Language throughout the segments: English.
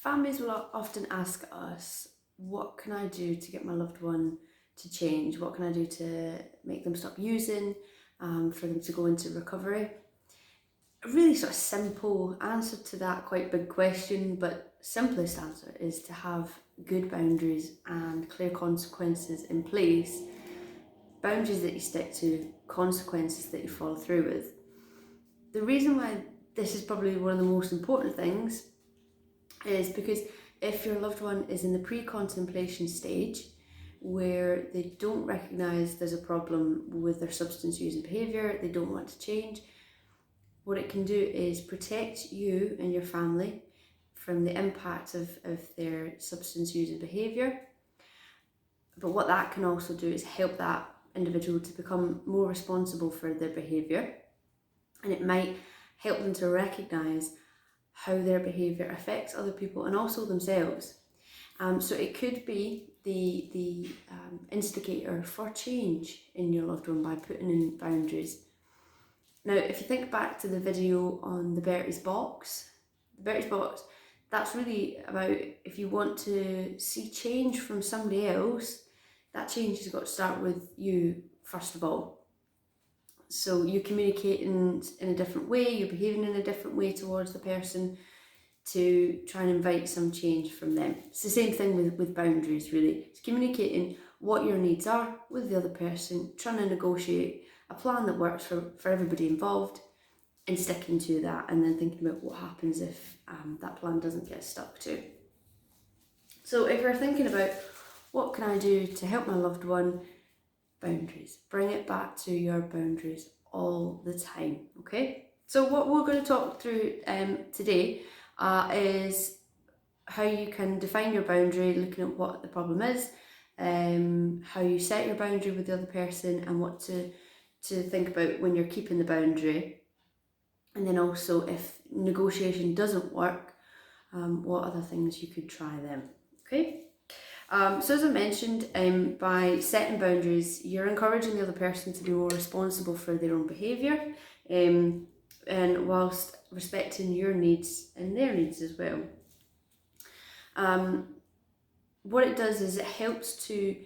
Families will often ask us, what can I do to get my loved one to change? What can I do to make them stop using, for them to go into recovery? A really sort of simple answer to that quite big question, but simplest answer is to have good boundaries and clear consequences in place. Boundaries that you stick to, consequences that you follow through with. The reason why this is probably one of the most important things is because if your loved one is in the pre-contemplation stage where they don't recognise there's a problem with their substance use and behaviour, they don't want to change, what it can do is protect you and your family from the impact of their substance use and behaviour. But what that can also do is help that individual to become more responsible for their behaviour, and it might help them to recognise how their behaviour affects other people and also themselves. So it could be the instigator for change in your loved one by putting in boundaries. Now, if you think back to the video on the Bertie's box, that's really about if you want to see change from somebody else, that change has got to start with you first of all. So you're communicating in a different way, you're behaving in a different way towards the person to try and invite some change from them. It's the same thing with boundaries, really. It's communicating what your needs are with the other person, trying to negotiate a plan that works for everybody involved and sticking to that, and then thinking about what happens if that plan doesn't get stuck to. So if you're thinking about what can I do to help my loved one, boundaries. Bring it back to your boundaries all the time, okay? So what we're going to talk through today is how you can define your boundary, looking at what the problem is, how you set your boundary with the other person, and what to think about when you're keeping the boundary. And then also, if negotiation doesn't work, what other things you could try then, okay? So as I mentioned, by setting boundaries, you're encouraging the other person to be more responsible for their own behaviour, and whilst respecting your needs and their needs as well. What it does is it helps to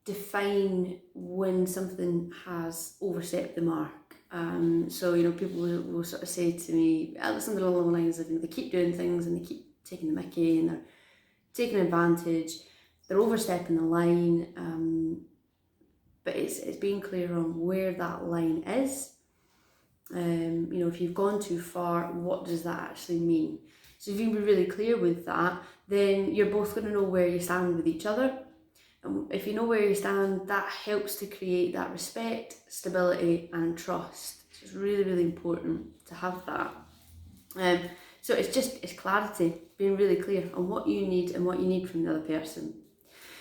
define when something has overstepped the mark. So, people will sort of say to me, something along the lines of, they keep doing things and they keep taking the mickey and they're taking advantage, they're overstepping the line, but it's being clear on where that line is. If you've gone too far, what does that actually mean? So if you can be really clear with that, then you're both going to know where you stand with each other. And if you know where you stand, that helps to create that respect, stability and trust. So it's really, really important to have that. So it's clarity, being really clear on what you need and what you need from the other person.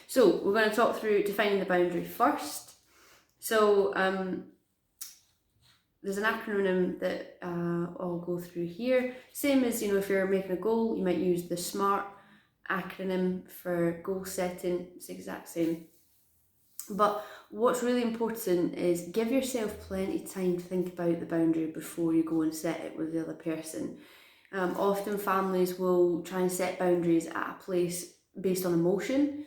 So we're going to talk through defining the boundary first. So there's an acronym that I'll go through here. Same as, if you're making a goal, you might use the SMART acronym for goal setting. It's the exact same. But what's really important is give yourself plenty of time to think about the boundary before you go and set it with the other person. Often families will try and set boundaries at a place based on emotion.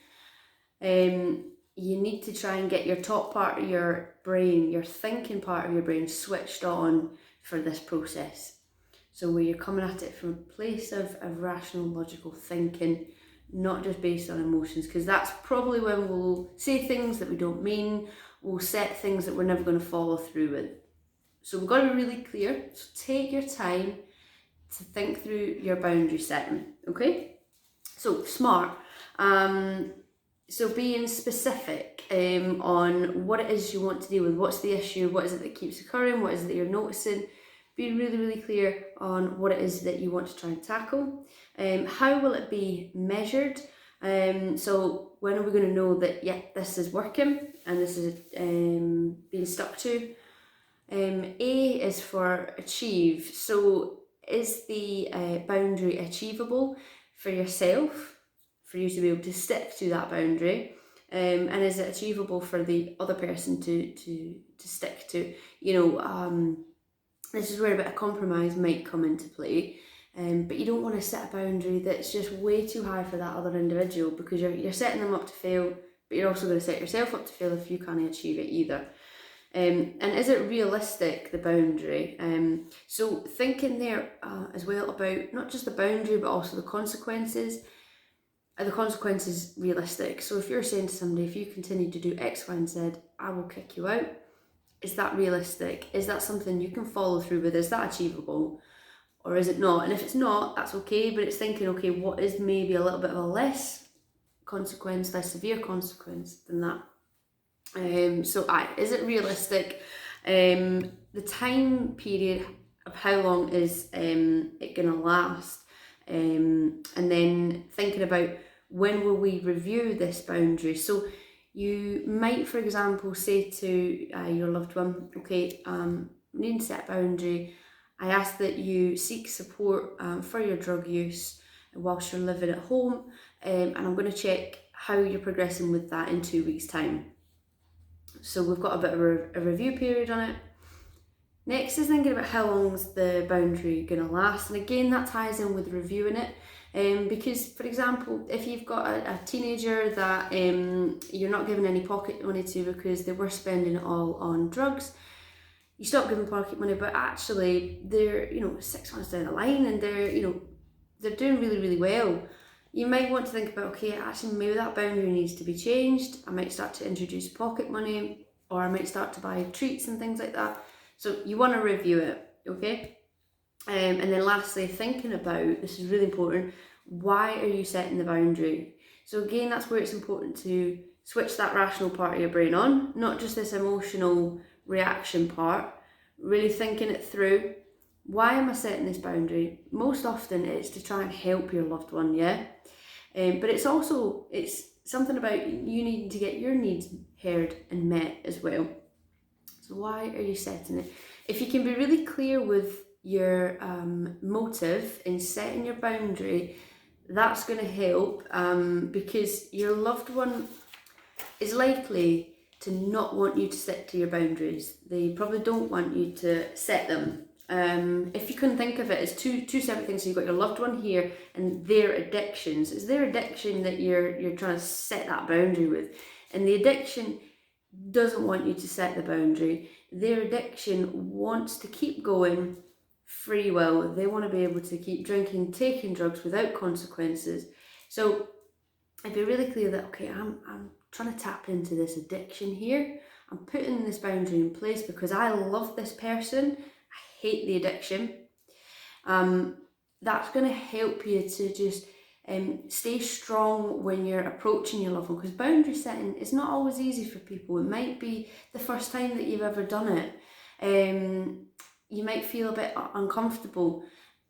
You need to try and get your top part of your brain, your thinking part of your brain, switched on for this process. So where you're coming at it from a place of rational, logical thinking, not just based on emotions, because that's probably when we'll say things that we don't mean, we'll set things that we're never going to follow through with. So we've got to be really clear. So take your time to think through your boundary setting, okay? So SMART. So being specific on what it is you want to deal with, what's the issue, what is it that keeps occurring, what is it that you're noticing, being really, really clear on what it is that you want to try and tackle. How will it be measured? So when are we going to know that, this is working and this is being stuck to? A is for achieve. So is the boundary achievable for yourself, for you to be able to stick to that boundary? And is it achievable for the other person to stick to? This is where a bit of compromise might come into play. but you don't want to set a boundary that's just way too high for that other individual, because you're setting them up to fail, but you're also going to set yourself up to fail if you can't achieve it either. And is it realistic, the boundary? So thinking there as well about not just the boundary but also the consequences. Are the consequences realistic? So if you're saying to somebody, if you continue to do X, Y, and Z, I will kick you out. Is that realistic? Is that something you can follow through with? Is that achievable? Or is it not? And if it's not, that's okay, but it's thinking, okay, what is maybe a little bit of a less severe consequence than that? Is it realistic? The time period of how long is it going to last? And then thinking about, when will we review this boundary? So you might, for example, say to your loved one, okay, need to set a boundary. I ask that you seek support for your drug use whilst you're living at home, and I'm going to check how you're progressing with that in 2 weeks' time. So we've got a bit of a review period on it. Next is thinking about how long is the boundary going to last, and again that ties in with reviewing it. Because, for example, if you've got a teenager that you're not giving any pocket money to because they were spending it all on drugs, you stop giving pocket money, but actually they're 6 months down the line and they're doing really, really well. You might want to think about, okay, actually maybe that boundary needs to be changed. I might start to introduce pocket money, or I might start to buy treats and things like that. So you want to review it, okay? And then lastly, thinking about, this is really important, why are you setting the boundary? So again, that's where it's important to switch that rational part of your brain on, not just this emotional reaction part, really thinking it through. Why am I setting this boundary? Most often it's to try and help your loved one, yeah? But it's something about you needing to get your needs heard and met as well. So why are you setting it? If you can be really clear with your motive in setting your boundary, that's going to help, because your loved one is likely to not want you to stick to your boundaries. They probably don't want you to set them. If you can think of it as two separate things, so you've got your loved one here and their addictions. It's their addiction that you're trying to set that boundary with, and the addiction doesn't want you to set the boundary. Their addiction wants to keep going, free will. They want to be able to keep drinking, taking drugs without consequences. So I'd be really clear that, okay, I'm trying to tap into this addiction here. I'm putting this boundary in place because I love this person. I hate the addiction. That's going to help you to just stay strong when you're approaching your loved one, because boundary setting is not always easy for people. It might be the first time that you've ever done it. You might feel a bit uncomfortable,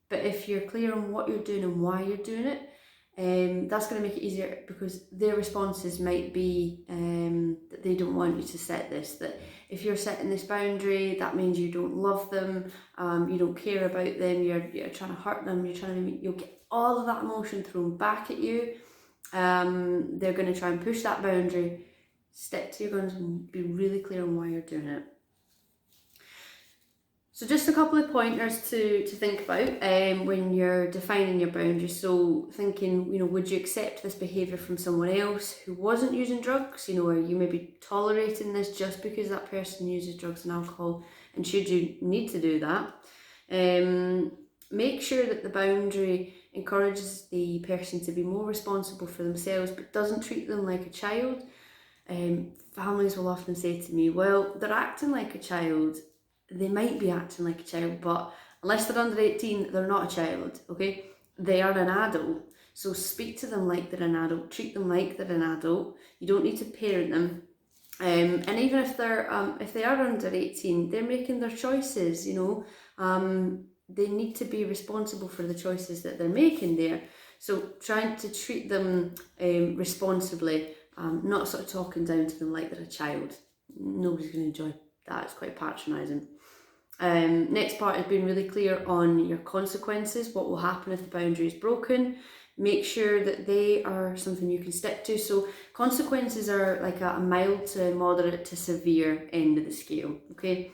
but if you're clear on what you're doing and why you're doing it, that's going to make it easier, because their responses might be that they don't want you to set this, that if you're setting this boundary, that means you don't love them, you don't care about them, you're trying to hurt them, you'll get all of that emotion thrown back at you. They're going to try and push that boundary. Stick to your guns and be really clear on why you're doing it. So just a couple of pointers to think about when you're defining your boundaries. So thinking, would you accept this behaviour from someone else who wasn't using drugs? Are you maybe tolerating this just because that person uses drugs and alcohol? And should you need to do that? Make sure that the boundary encourages the person to be more responsible for themselves, but doesn't treat them like a child. Families will often say to me, well, they're acting like a child. They might be acting like a child, but unless they're under 18, they're not a child, okay? They are an adult. So speak to them like they're an adult, treat them like they're an adult. You don't need to parent them. And even if they are under 18, they're making their choices, they need to be responsible for the choices that they're making there. So trying to treat them responsibly, not sort of talking down to them like they're a child. Nobody's going to enjoy that. It's quite patronising. Next part is being really clear on your consequences, what will happen if the boundary is broken. Make sure that they are something you can stick to. So consequences are like a mild to moderate to severe end of the scale, okay?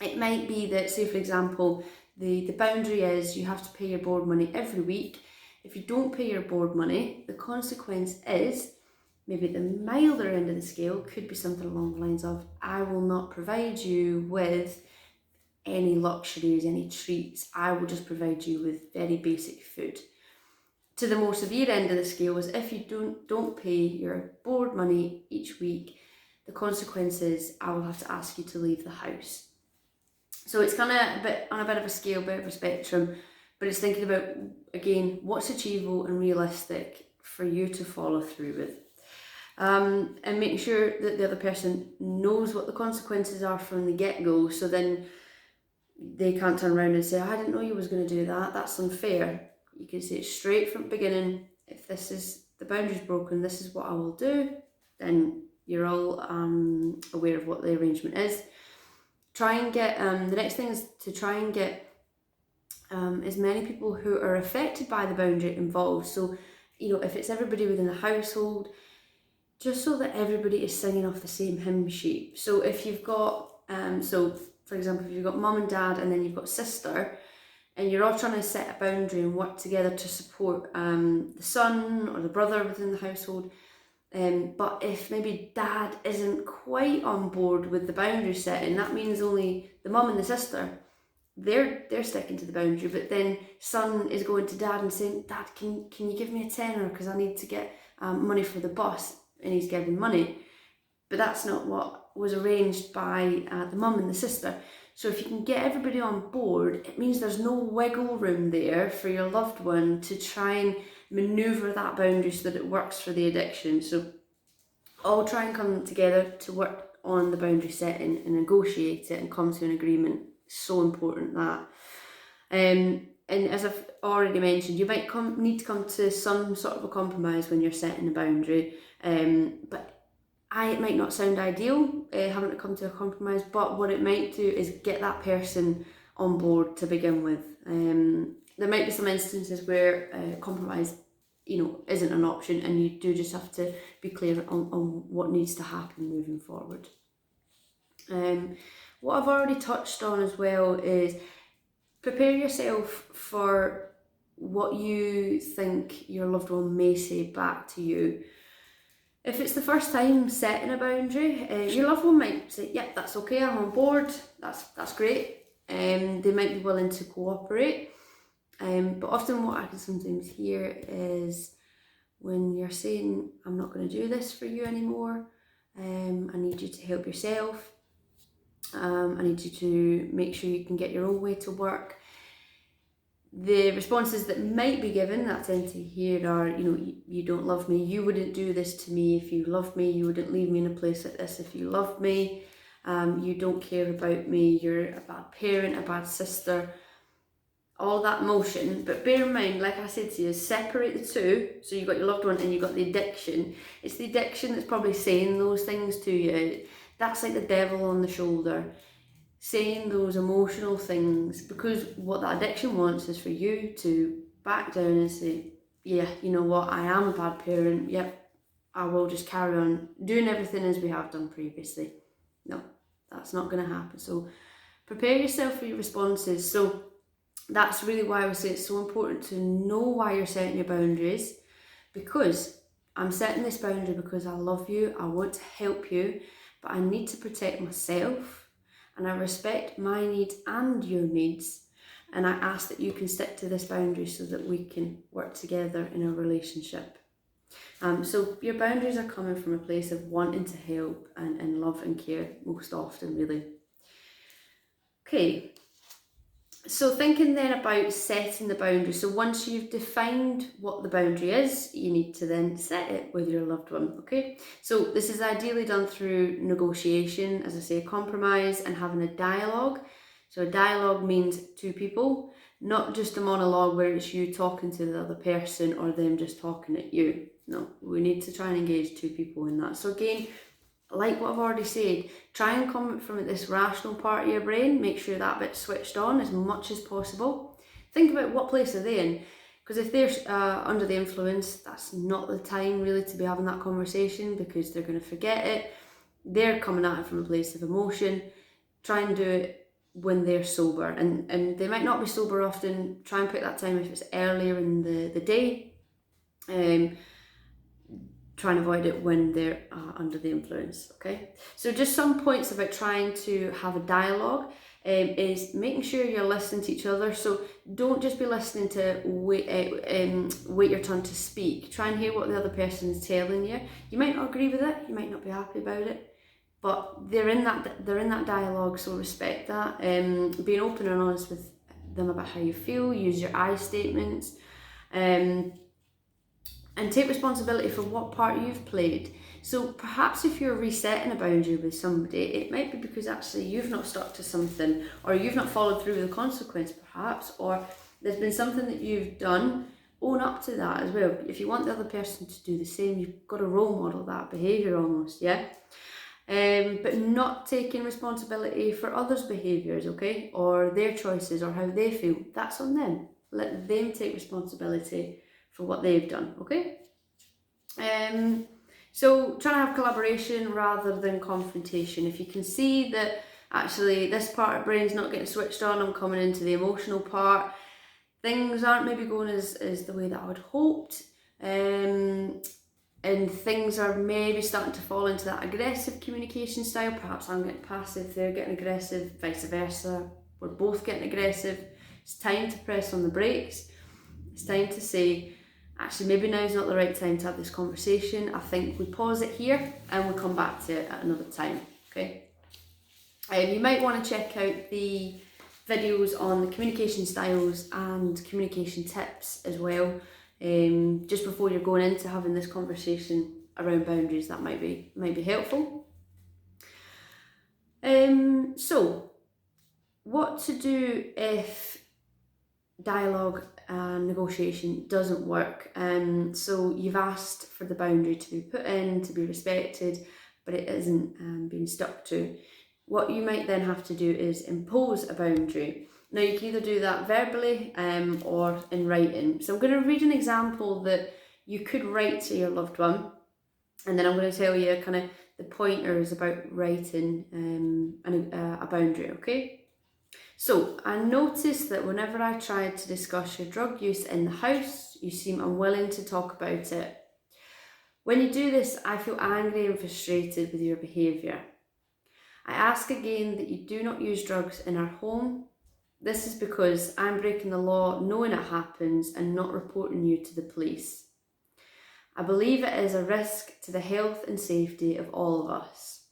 It might be that, say for example, The boundary is you have to pay your board money every week. If you don't pay your board money, the consequence is, maybe the milder end of the scale could be something along the lines of, I will not provide you with any luxuries, any treats. I will just provide you with very basic food. To the more severe end of the scale is if you don't pay your board money each week, the consequence is I will have to ask you to leave the house. So it's kind of on a bit of a scale, bit of a spectrum, but it's thinking about, again, what's achievable and realistic for you to follow through with. And making sure that the other person knows what the consequences are from the get-go, so then they can't turn around and say, I didn't know you was going to do that, that's unfair. You can say it straight from the beginning, if this is, the boundary's broken, this is what I will do, then you're all aware of what the arrangement is. Try and get, the next thing is to try and get as many people who are affected by the boundary involved. So, if it's everybody within the household, just so that everybody is singing off the same hymn sheet. So if you've got, for example, if you've got mum and dad and then you've got sister, and you're all trying to set a boundary and work together to support the son or the brother within the household, but if maybe dad isn't quite on board with the boundary setting, that means only the mum and the sister, they're sticking to the boundary, but then son is going to dad and saying, Dad, can you give me a tenner because I need to get money for the bus, and he's giving money. But that's not what was arranged by the mum and the sister. So if you can get everybody on board, it means there's no wiggle room there for your loved one to try and manoeuvre that boundary so that it works for the addiction. So all try and come together to work on the boundary setting and negotiate it and come to an agreement. So important that. And as I've already mentioned, you might need to come to some sort of a compromise when you're setting a boundary. But it might not sound ideal having to come to a compromise, but what it might do is get that person on board to begin with. There might be some instances where compromise, isn't an option, and you do just have to be clear on what needs to happen moving forward. What I've already touched on as well is prepare yourself for what you think your loved one may say back to you. If it's the first time setting a boundary, your loved one might say, yeah, that's okay, I'm on board, that's great. They might be willing to cooperate. But often what I can sometimes hear is when you're saying, I'm not going to do this for you anymore, I need you to help yourself, I need you to make sure you can get your own way to work. The responses that might be given that I tend to hear are, you don't love me, you wouldn't do this to me if you loved me, you wouldn't leave me in a place like this if you loved me, you don't care about me, you're a bad parent, a bad sister, all that motion. But bear in mind, like I said to you, separate the two. So you've got your loved one and you've got the addiction. It's the addiction that's probably saying those things to you. That's like the devil on the shoulder, saying those emotional things, because what that addiction wants is for you to back down and say, yeah, you know what, I am a bad parent, yep, I will just carry on doing everything as we have done previously. No, that's not going to happen. So prepare yourself for your responses. So that's really why we say it's so important to know why you're setting your boundaries, because I'm setting this boundary because I love you, I want to help you, but I need to protect myself, and I respect my needs and your needs, and I ask that you can stick to this boundary so that we can work together in a relationship. So your boundaries are coming from a place of wanting to help and love and care most often, really. Okay, so thinking then about setting the boundary. So once you've defined what the boundary is, you need to then set it with your loved one, okay? So this is ideally done through negotiation, as I say, compromise, and having a dialogue. So a dialogue means two people, not just a monologue where it's you talking to the other person or them just talking at you. No, we need to try and engage two people in that. So again, like what I've already said, try and come from this rational part of your brain, make sure that bit's switched on as much as possible. Think about what place are they in, because if they're under the influence, that's not the time really to be having that conversation, because they're going to forget it. They're coming at it from a place of emotion. Try and do it when they're sober, and they might not be sober often. Try and pick that time if it's earlier in the day. Try and avoid it when they're under the influence, okay? So just some points about trying to have a dialogue is making sure you're listening to each other. So don't just be listening to wait your turn to speak. Try and hear what the other person is telling you. You might not agree with it, you might not be happy about it, but they're in that dialogue, so respect that. Being open and honest with them about how you feel, use your I statements, and take responsibility for what part you've played. So perhaps if you're resetting a boundary with somebody, it might be because actually you've not stuck to something, or you've not followed through with the consequence perhaps, or there's been something that you've done. Own up to that as well. If you want the other person to do the same, you've got to role model that behaviour almost, yeah? But not taking responsibility for others' behaviours, okay? Or their choices or how they feel. That's on them. Let them take responsibility for what they've done, okay? So trying to have collaboration rather than confrontation. If you can see that actually this part of brain's not getting switched on, I'm coming into the emotional part, things aren't maybe going as the way that I would hoped, and things are maybe starting to fall into that aggressive communication style. Perhaps I'm getting passive, they're getting aggressive, vice versa. We're both getting aggressive. It's time to press on the brakes. It's time to say, actually, maybe now's not the right time to have this conversation. I think we pause it here and we come back to it at another time, okay? You might want to check out the videos on the communication styles and communication tips as well, just before you're going into having this conversation around boundaries. That might be helpful. So what to do if dialogue and negotiation doesn't work? So you've asked for the boundary to be put in, to be respected, but it isn't being stuck to. What you might then have to do is impose a boundary. Now you can either do that verbally or in writing. So I'm going to read an example that you could write to your loved one, and then I'm going to tell you kind of the pointers about writing a boundary, okay? So I noticed that whenever I tried to discuss your drug use in the house, you seem unwilling to talk about it. When you do this, I feel angry and frustrated with your behaviour. I ask again that you do not use drugs in our home. This is because I'm breaking the law knowing it happens and not reporting you to the police. I believe it is a risk to the health and safety of all of us.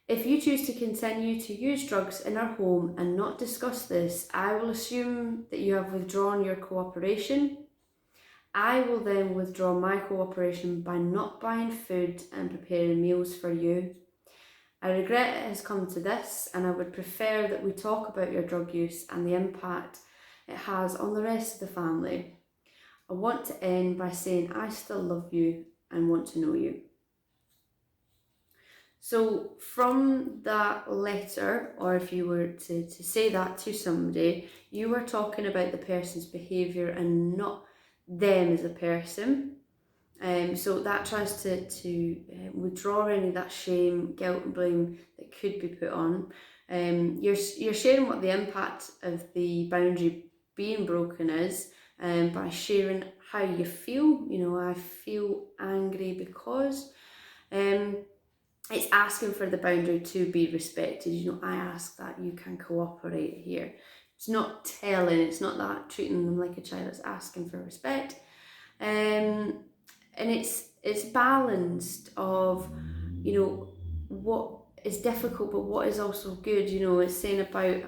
If you choose to continue to use drugs in our home and not discuss this, I will assume that you have withdrawn your cooperation. I will then withdraw my cooperation by not buying food and preparing meals for you. I regret it has come to this, and I would prefer that we talk about your drug use and the impact it has on the rest of the family. I want to end by saying I still love you and want to know you. So from that letter, or if you were to say that to somebody, you were talking about the person's behaviour and not them as a person. So that tries to withdraw any of that shame, guilt and blame that could be put on. You're sharing what the impact of the boundary being broken is, by sharing how you feel. You know, I feel angry because it's asking for the boundary to be respected. You know, I ask that you can cooperate here. It's not telling, it's not that treating them like a child, it's asking for respect. And it's balanced of, you know, what is difficult but what is also good. You know, it's saying about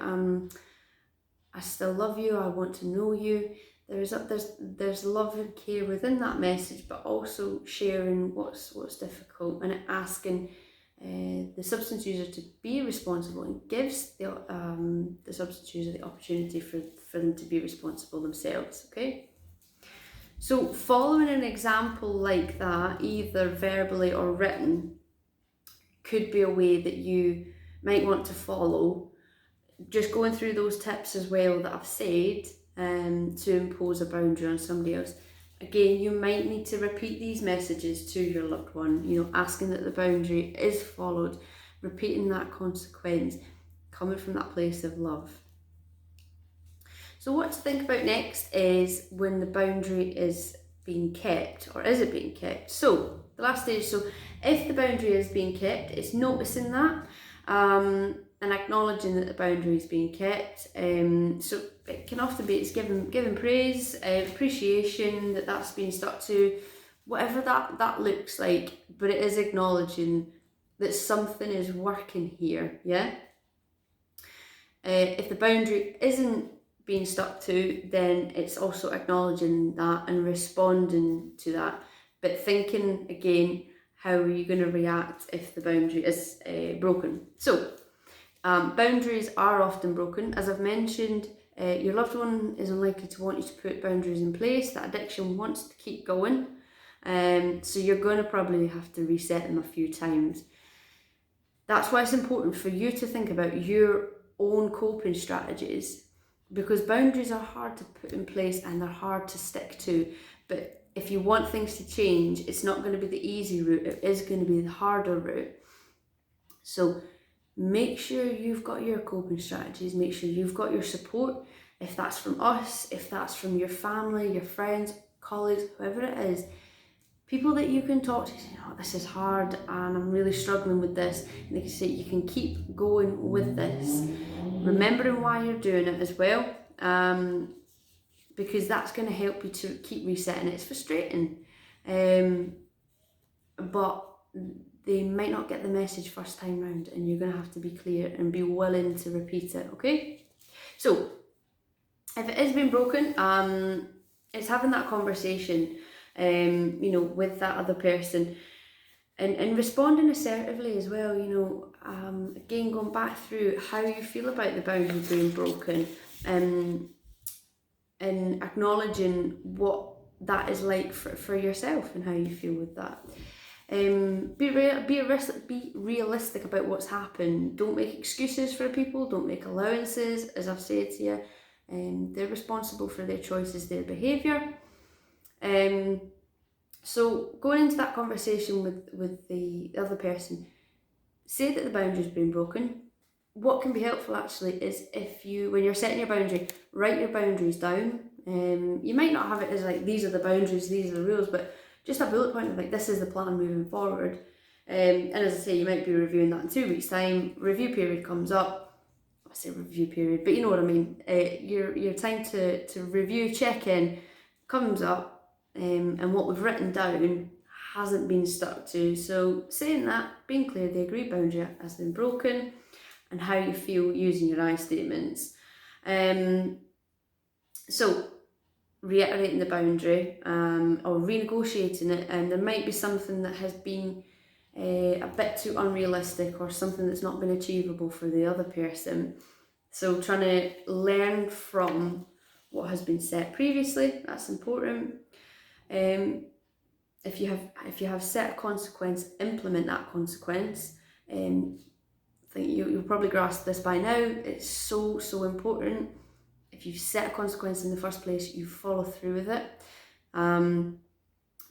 I still love you, I want to know you. There's love and care within that message, but also sharing what's difficult, and asking the substance user to be responsible, and gives the substance user the opportunity for them to be responsible themselves, okay? So following an example like that, either verbally or written, could be a way that you might want to follow. Just going through those tips as well that I've said, to impose a boundary on somebody else. Again, you might need to repeat these messages to your loved one, you know, asking that the boundary is followed, repeating that consequence, coming from that place of love. So what to think about next is when the boundary is being kept, or is it being kept? So the last stage, so if the boundary is being kept, it's noticing that and acknowledging that the boundary is being kept. So it can often be, it's giving praise, appreciation that that's being stuck to, whatever that looks like, but it is acknowledging that something is working here, yeah? If the boundary isn't being stuck to, then it's also acknowledging that and responding to that, but thinking again, how are you going to react if the boundary is broken? So boundaries are often broken. As I've mentioned, your loved one is unlikely to want you to put boundaries in place. That addiction wants to keep going, so you're going to probably have to reset them a few times. That's why it's important for you to think about your own coping strategies, because boundaries are hard to put in place and they're hard to stick to. But if you want things to change, it's not going to be the easy route, it is going to be the harder route. So make sure you've got your coping strategies, make sure you've got your support, if that's from us, if that's from your family, your friends, colleagues, whoever it is, people that you can talk to, say, oh, this is hard and I'm really struggling with this, and they can say, you can keep going with this, remembering why you're doing it as well, because that's going to help you to keep resetting it. It's frustrating, but they might not get the message first time round, and you're going to have to be clear and be willing to repeat it, okay? So if it is being broken, it's having that conversation, you know, with that other person, and responding assertively as well, you know, again, going back through how you feel about the boundary being broken, and acknowledging what that is like for yourself and how you feel with that. Be realistic about what's happened. Don't make excuses for people, don't make allowances. As I've said to you, they're responsible for their choices, their behaviour. So going into that conversation with the other person, say that the boundary's been broken. What can be helpful actually is if you, when you're setting your boundary, write your boundaries down. You might not have it as like, these are the boundaries, these are the rules, but just a bullet point of like, this is the plan moving forward. And as I say, you might be reviewing that in 2 weeks' time. Review period comes up. I say review period, but you know what I mean. Your time to review, check in comes up. And what we've written down hasn't been stuck to. So saying that, being clear, the agreed boundary has been broken, and how you feel using your I statements. So reiterating the boundary, or renegotiating it, and there might be something that has been a bit too unrealistic, or something that's not been achievable for the other person. So trying to learn from what has been set previously, that's important. If you have set a consequence, implement that consequence. I think you'll probably grasp this by now. It's so important. If you've set a consequence in the first place, you follow through with it.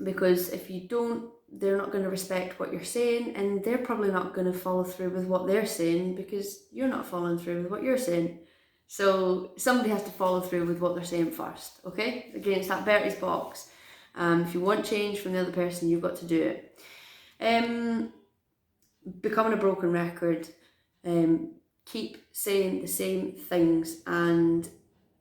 Because if you don't, they're not going to respect what you're saying, and they're probably not going to follow through with what they're saying because you're not following through with what you're saying. So somebody has to follow through with what they're saying first, okay? Again, it's that Bertie's box. If you want change from the other person, you've got to do it. Becoming a broken record, keep saying the same things and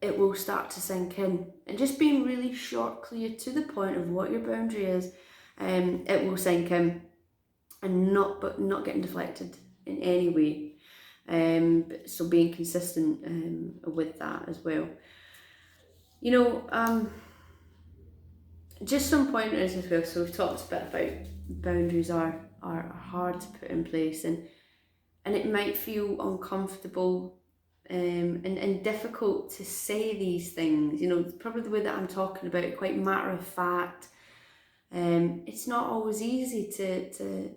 it will start to sink in. And just being really short, clear, to the point of what your boundary is, it will sink in, and not getting deflected in any way. So being consistent with that as well. You know, just some pointers as well. So we've talked a bit about boundaries are hard to put in place, and it might feel uncomfortable and difficult to say these things. You know, probably the way that I'm talking about it, quite matter of fact. It's not always easy to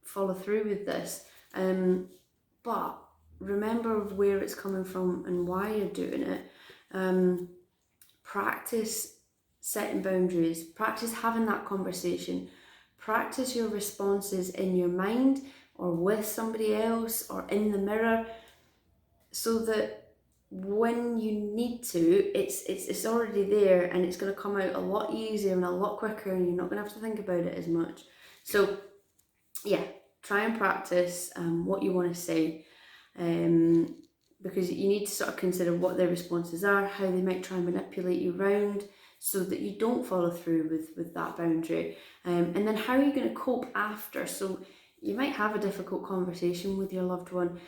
follow through with this, but remember where it's coming from and why you're doing it. Practice setting boundaries, practice having that conversation, practice your responses in your mind or with somebody else or in the mirror. so that when you need to, it's already there, and it's going to come out a lot easier and a lot quicker, and you're not going to have to think about it as much. So yeah, try and practice what you want to say, because you need to sort of consider what their responses are, how they might try and manipulate you around, so that you don't follow through with that boundary, and then how are you going to cope after. So you might have a difficult conversation with your loved one,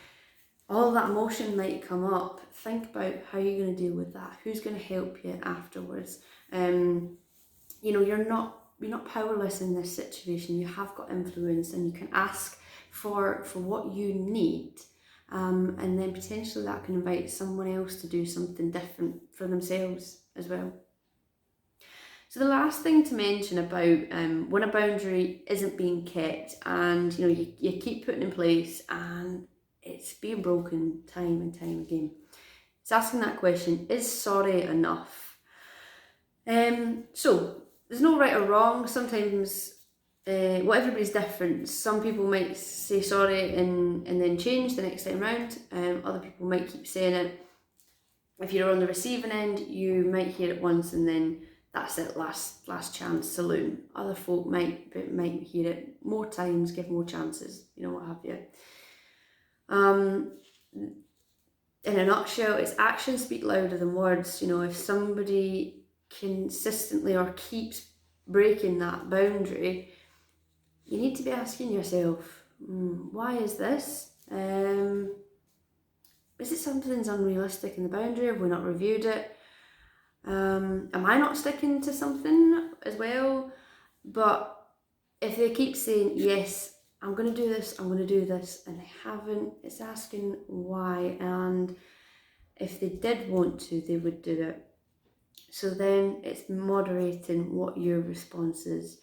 all that emotion might come up. Think about how you're going to deal with that, who's going to help you afterwards. You know, you're not powerless in this situation. You have got influence, and you can ask for what you need, and then potentially that can invite someone else to do something different for themselves as well. So the last thing to mention about when a boundary isn't being kept, and you know, you keep putting in place and it's being broken time and time again, it's asking that question: is sorry enough? So there's no right or wrong. Sometimes well, everybody's different. Some people might say sorry and then change the next time round. Other people might keep saying it. If you're on the receiving end, you might hear it once and then that's it, last chance, saloon. Other folk might hear it more times, give more chances, you know, what have you. In a nutshell, it's actions speak louder than words. You know, if somebody consistently or keeps breaking that boundary, you need to be asking yourself, why is this? Is it something's unrealistic in the boundary? Have we not reviewed it? Am I not sticking to something as well? But if they keep saying, yes, I'm going to do this, I'm going to do this, and they haven't, it's asking why. And if they did want to, they would do it. So then it's moderating what your response is.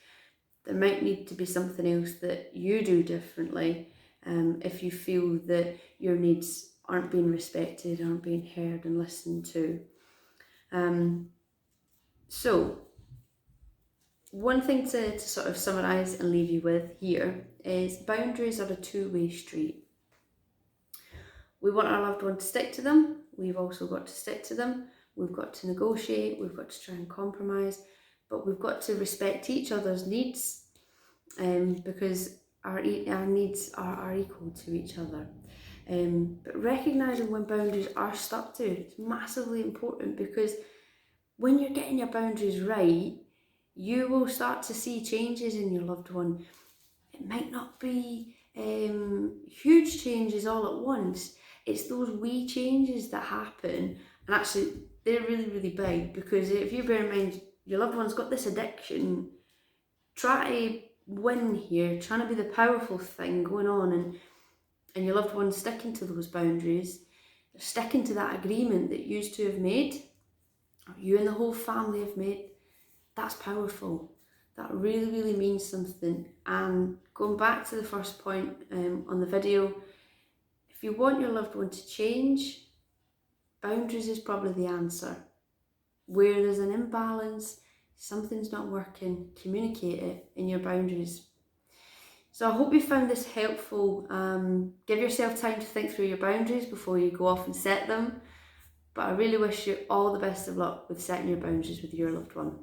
There might need to be something else that you do differently, if you feel that your needs aren't being respected, aren't being heard and listened to. So one thing to sort of summarise and leave you with here is boundaries are a two-way street. We want our loved one to stick to them. We've also got to stick to them. We've got to negotiate. We've got to try and compromise. But we've got to respect each other's needs, because our needs are equal to each other. But recognising when boundaries are stuck to, it's massively important, because when you're getting your boundaries right, you will start to see changes in your loved one. It might not be huge changes all at once. It's those wee changes that happen, and actually they're really, really big, because if you bear in mind your loved one's got this addiction, try to win here, trying to be the powerful thing going on, and your loved one's sticking to those boundaries, they're sticking to that agreement that you two have made, or you and the whole family have made. That's powerful. That really, really means something. And going back to the first point on the video, if you want your loved one to change, boundaries is probably the answer. Where there's an imbalance, something's not working, communicate it in your boundaries. So I hope you found this helpful. Give yourself time to think through your boundaries before you go off and set them. But I really wish you all the best of luck with setting your boundaries with your loved one.